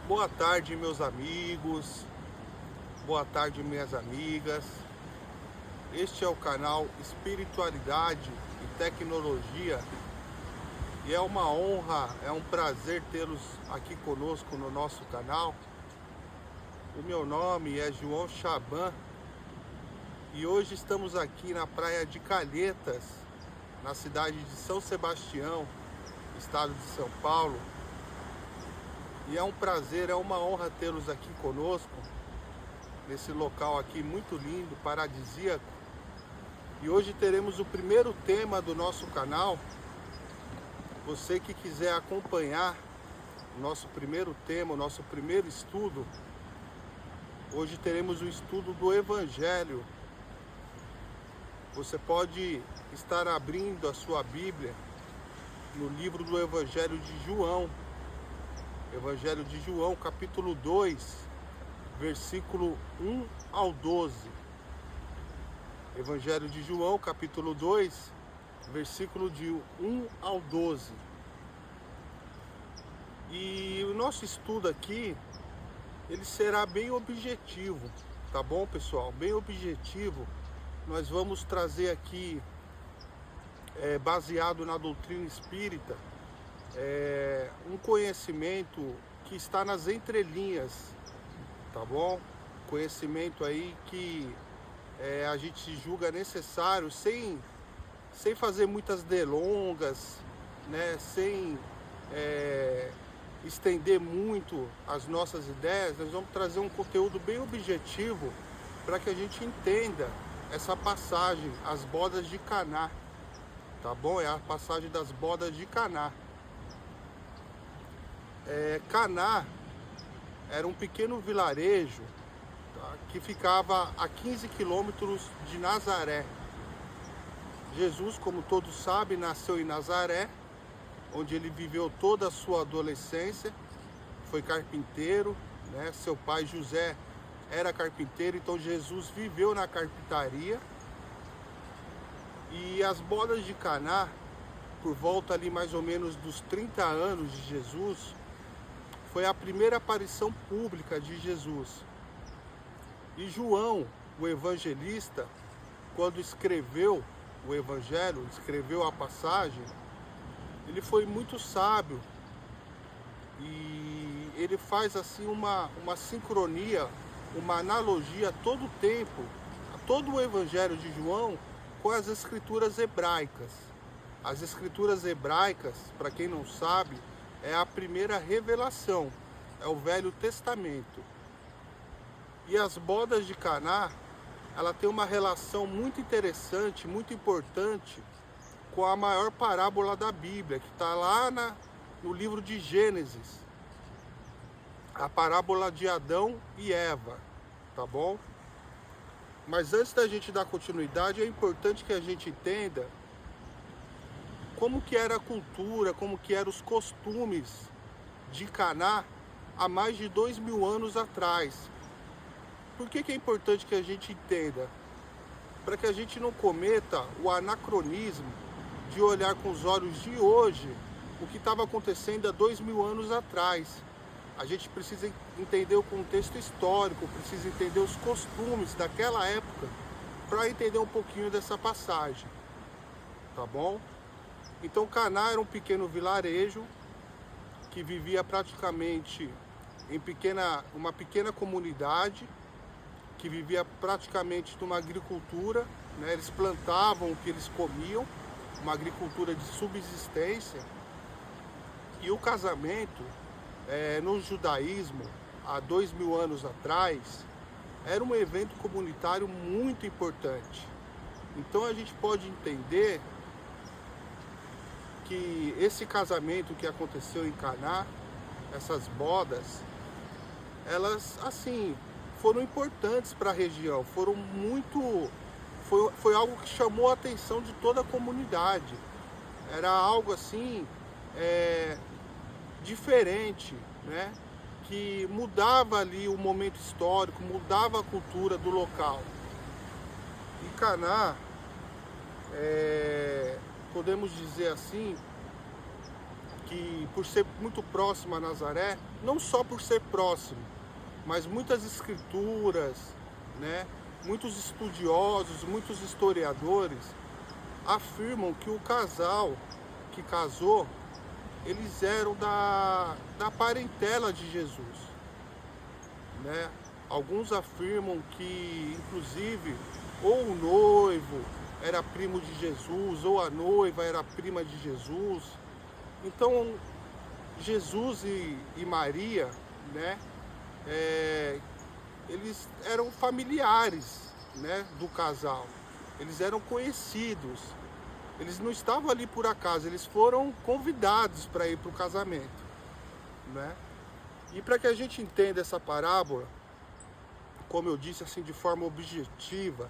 Boa tarde, meus amigos, boa tarde, minhas amigas. Este é o canal Espiritualidade e Tecnologia e é uma honra, é um prazer tê-los aqui conosco no nosso canal. O meu nome é João Chaban e hoje estamos aqui na praia de Calhetas, na cidade de São Sebastião, estado de São Paulo. E é um prazer, é uma honra tê-los aqui conosco, nesse local aqui muito lindo, paradisíaco. E hoje teremos o primeiro tema do nosso canal. Você que quiser acompanhar o nosso primeiro tema, o nosso primeiro estudo, hoje teremos o estudo do Evangelho. Você pode estar abrindo a sua Bíblia no livro do Evangelho de João. Evangelho de João, capítulo 2, versículo 1 ao 12. Evangelho de João, capítulo 2, versículo de 1 ao 12. E o nosso estudo aqui, ele será bem objetivo, tá bom, pessoal? Bem objetivo. Nós vamos trazer aqui, baseado na doutrina espírita, um conhecimento que está nas entrelinhas, tá bom? Conhecimento aí que a gente julga necessário, sem fazer muitas delongas, né? Sem estender muito as nossas ideias. Nós vamos trazer um conteúdo bem objetivo para que a gente entenda essa passagem, as bodas de Caná, tá bom? É a passagem das bodas de Caná. Caná era um pequeno vilarejo, tá, que ficava a 15 quilômetros de Nazaré. Jesus, como todos sabem, nasceu em Nazaré, onde ele viveu toda a sua adolescência. Foi carpinteiro, né? Seu pai José era carpinteiro, então Jesus viveu na carpintaria. E as bodas de Caná, por volta ali mais ou menos dos 30 anos de Jesus, foi a primeira aparição pública de Jesus. E João, o evangelista, quando escreveu o evangelho, escreveu a passagem, ele foi muito sábio e ele faz assim uma sincronia, uma analogia a todo o tempo, a todo o evangelho de João com as escrituras hebraicas. As escrituras hebraicas, para quem não sabe, é a primeira revelação, é o Velho Testamento. E as bodas de Caná, ela tem uma relação muito interessante, muito importante com a maior parábola da Bíblia, que está lá no livro de Gênesis, a parábola de Adão e Eva, tá bom? Mas antes da gente dar continuidade, é importante que a gente entenda como que era a cultura, como que eram os costumes de Caná há mais de 2000 anos atrás. Por que é importante que a gente entenda? Para que a gente não cometa o anacronismo de olhar com os olhos de hoje o que estava acontecendo há 2000 anos atrás. A gente precisa entender o contexto histórico, precisa entender os costumes daquela época para entender um pouquinho dessa passagem, tá bom? Então Caná era um pequeno vilarejo que vivia praticamente em uma pequena comunidade, que vivia praticamente numa agricultura, né? Eles plantavam o que eles comiam, uma agricultura de subsistência. E o casamento, no judaísmo, há 2000 anos atrás, era um evento comunitário muito importante. Então a gente pode entender que esse casamento que aconteceu em Caná, essas bodas, elas assim foram importantes para a região, foi algo que chamou a atenção de toda a comunidade. Era algo assim diferente, né? Que mudava ali o momento histórico, mudava a cultura do local. E Caná, podemos dizer assim, que por ser muito próximo a Nazaré, não só por ser próximo, mas muitas escrituras, né, muitos estudiosos, muitos historiadores afirmam que o casal que casou, eles eram da parentela de Jesus, né? Alguns afirmam que, inclusive, ou o noivo era primo de Jesus, ou a noiva era prima de Jesus. Então, Jesus e Maria, né, eles eram familiares, né, do casal. Eles eram conhecidos. Eles não estavam ali por acaso, eles foram convidados para ir para o casamento, né? E para que a gente entenda essa parábola, como eu disse assim de forma objetiva,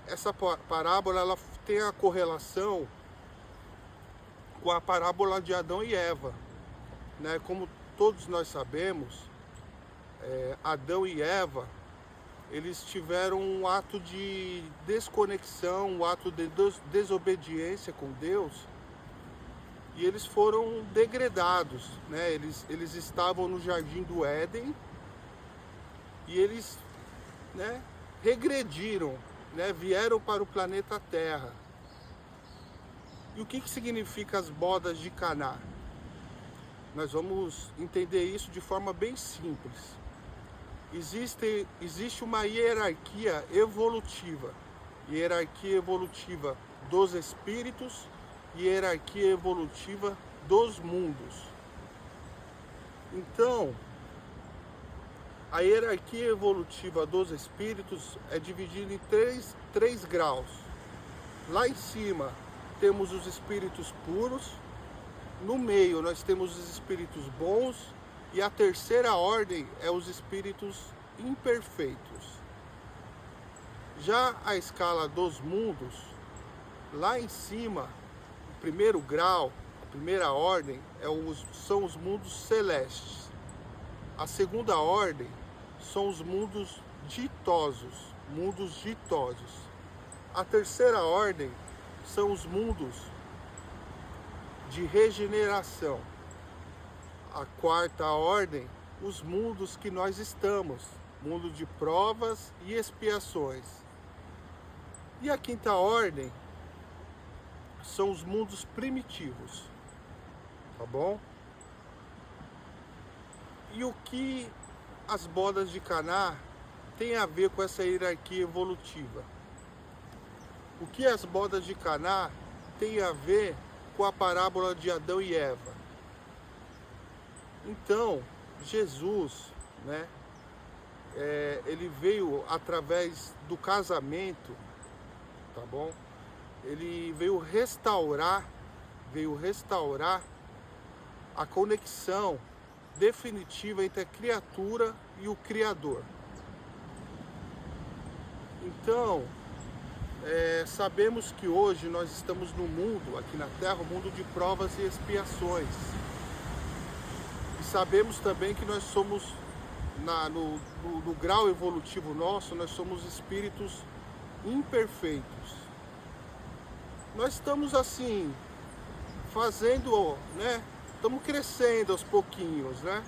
essa parábola ela tem a correlação com a parábola de Adão e Eva, né? Como todos nós sabemos, Adão e Eva, eles tiveram um ato de desconexão, um ato de desobediência com Deus, e eles foram degradados, né? Eles estavam no jardim do Éden e eles, né, regrediram, né? Vieram para o planeta Terra. E o que significa as bodas de Caná? Nós vamos entender isso de forma bem simples. Existe uma hierarquia evolutiva dos espíritos e hierarquia evolutiva dos mundos. Então, a hierarquia evolutiva dos espíritos é dividida em três graus. Lá em cima temos os espíritos puros, no meio nós temos os espíritos bons, e a terceira ordem é os espíritos imperfeitos. Já a escala dos mundos, lá em cima, o primeiro grau, a primeira ordem, são os mundos celestes. A segunda ordem são os mundos ditosos. A terceira ordem são os mundos de regeneração. A quarta ordem, os mundos que nós estamos, mundo de provas e expiações. E a quinta ordem são os mundos primitivos, tá bom? E o que as bodas de Caná têm a ver com essa hierarquia evolutiva? O que as bodas de Caná têm a ver com a parábola de Adão e Eva? Então, Jesus, né, ele veio através do casamento, tá bom? Ele veio restaurar a conexão definitiva entre a criatura e o Criador. Então, sabemos que hoje nós estamos no mundo, aqui na Terra, um mundo de provas e expiações. E sabemos também que nós somos, no grau evolutivo nosso, nós somos espíritos imperfeitos. Nós estamos assim, fazendo, né? Estamos crescendo aos pouquinhos, né?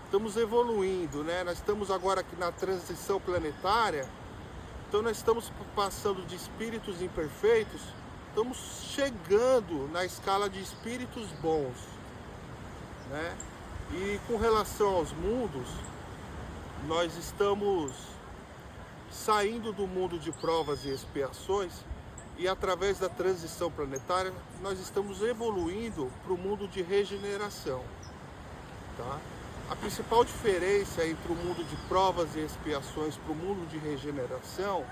Estamos evoluindo, né? Nós estamos agora aqui na transição planetária, então nós estamos passando de espíritos imperfeitos, estamos chegando na escala de espíritos bons, né? E com relação aos mundos, nós estamos saindo do mundo de provas e expiações e através da transição planetária nós estamos evoluindo para o mundo de regeneração, tá? A principal diferença entre o mundo de provas e expiações para o mundo de regeneração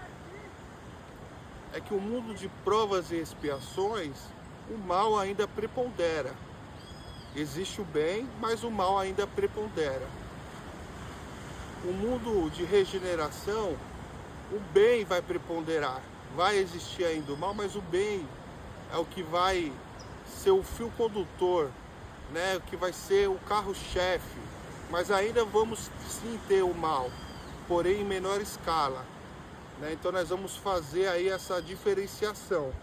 é que o mundo de provas e expiações, o mal ainda prepondera. Existe o bem, mas o mal ainda prepondera. O mundo de regeneração, o bem vai preponderar. Vai existir ainda o mal, mas o bem é o que vai ser o fio condutor, né? O que vai ser o carro-chefe. Mas ainda vamos sim ter o mal, porém em menor escala, né? Então nós vamos fazer aí essa diferenciação.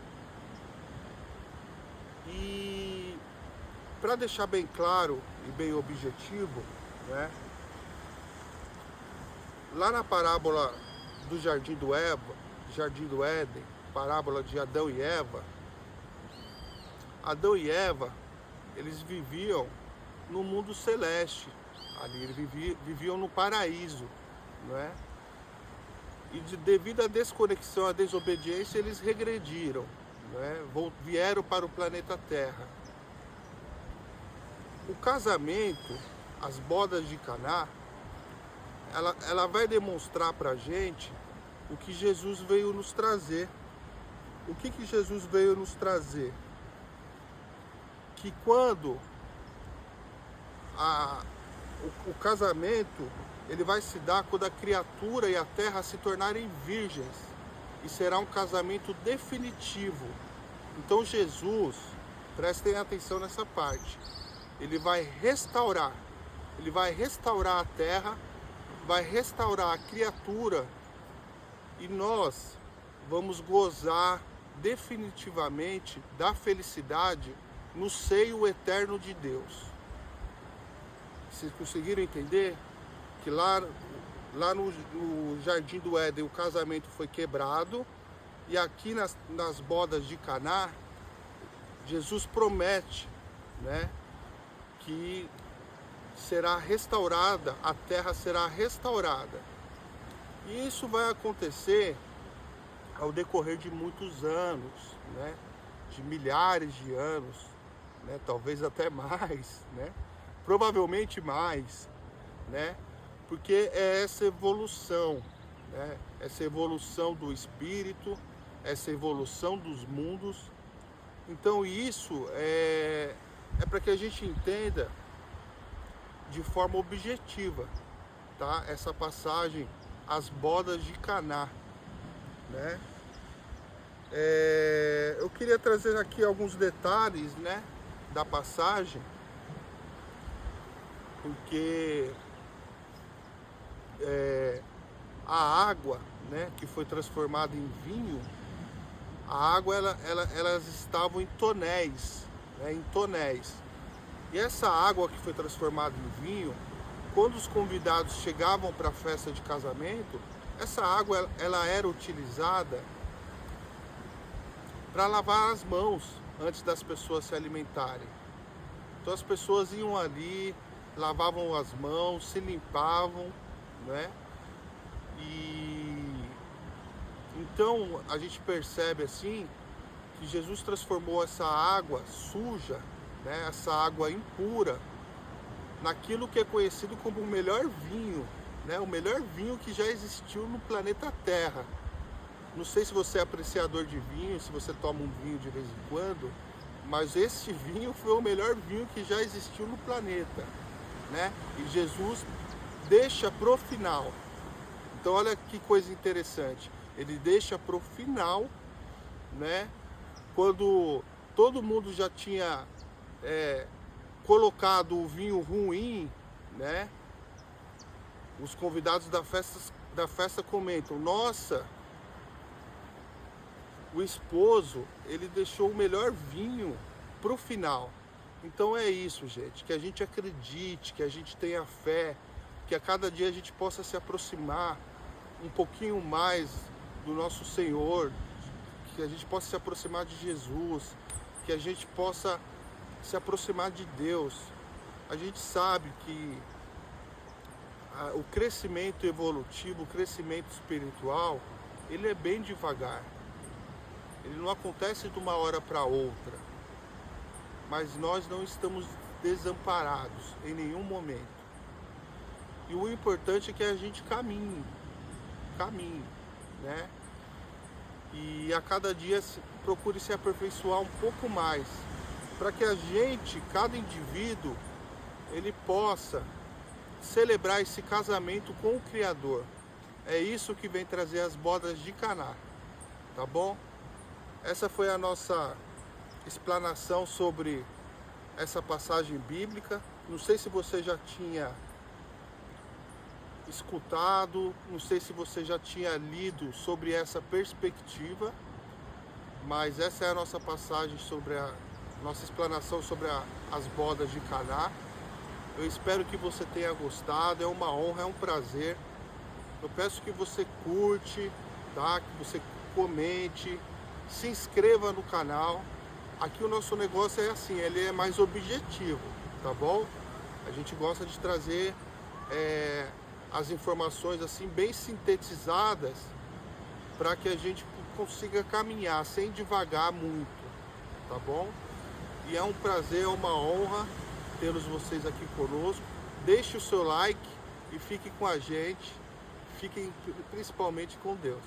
E para deixar bem claro e bem objetivo, né? Lá na parábola do Jardim do Éden, parábola de Adão e Eva, eles viviam no mundo celeste, ali eles viviam no paraíso, não é? E devido à desconexão, à desobediência, eles regrediram, não é? Vieram para o planeta Terra. O casamento, as bodas de Caná, ela vai demonstrar para a gente o que Jesus veio nos trazer. O que Jesus veio nos trazer? Que quando o casamento, ele vai se dar quando a criatura e a terra se tornarem virgens. E será um casamento definitivo. Então Jesus, prestem atenção nessa parte, ele vai restaurar a terra, vai restaurar a criatura, e nós vamos gozar definitivamente da felicidade no seio eterno de Deus. Vocês conseguiram entender? Que lá no Jardim do Éden o casamento foi quebrado, e aqui nas bodas de Caná, Jesus promete, né, que será restaurada, a terra será restaurada. E isso vai acontecer ao decorrer de muitos anos, né? De milhares de anos, né? Talvez até mais, né? Provavelmente mais, né? Porque é essa evolução, né? Essa evolução do espírito, essa evolução dos mundos. Então isso é para que a gente entenda de forma objetiva, tá? Essa passagem, as bodas de Caná, né? Eu queria trazer aqui alguns detalhes, né, da passagem, porque a água, né, que foi transformada em vinho, a água elas estavam em tonéis, né, em tonéis. E essa água que foi transformada em vinho, quando os convidados chegavam para a festa de casamento, essa água ela era utilizada para lavar as mãos antes das pessoas se alimentarem. Então as pessoas iam ali, lavavam as mãos, se limpavam, né? E então a gente percebe assim que Jesus transformou essa água suja, né, essa água impura, naquilo que é conhecido como o melhor vinho, né, o melhor vinho que já existiu no planeta Terra. Não sei se você é apreciador de vinho, se você toma um vinho de vez em quando, mas esse vinho foi o melhor vinho que já existiu no planeta, né? E Jesus deixa pro final. Então olha que coisa interessante, ele deixa pro final, né? Quando todo mundo já tinha colocado o vinho ruim, né? Os convidados da festa comentam: nossa, o esposo, ele deixou o melhor vinho pro final. Então é isso, gente, que a gente acredite, que a gente tenha fé, que a cada dia a gente possa se aproximar um pouquinho mais do nosso Senhor, que a gente possa se aproximar de Jesus, que a gente possa se aproximar de Deus. A gente sabe que o crescimento evolutivo, o crescimento espiritual, ele é bem devagar. Ele não acontece de uma hora para outra. Mas nós não estamos desamparados em nenhum momento. E o importante é que a gente caminhe, né? e a cada dia procure se aperfeiçoar um pouco mais, para que a gente, cada indivíduo, ele possa celebrar esse casamento com o Criador. É isso que vem trazer as bodas de Caná, tá bom? Essa foi a nossa explanação sobre essa passagem bíblica. Não sei se você já tinha escutado, não sei se você já tinha lido sobre essa perspectiva, mas essa é a nossa passagem sobre a nossa explanação sobre as bodas de Caná. Eu espero que você tenha gostado, é uma honra, é um prazer. Eu peço que você curte, tá? Que você comente, se inscreva no canal. Aqui o nosso negócio é assim, ele é mais objetivo, tá bom? A gente gosta de trazer as informações assim bem sintetizadas para que a gente consiga caminhar sem devagar muito, tá bom? E é um prazer, é uma honra tê-los vocês aqui conosco. Deixe o seu like e fique com a gente. Fiquem principalmente com Deus.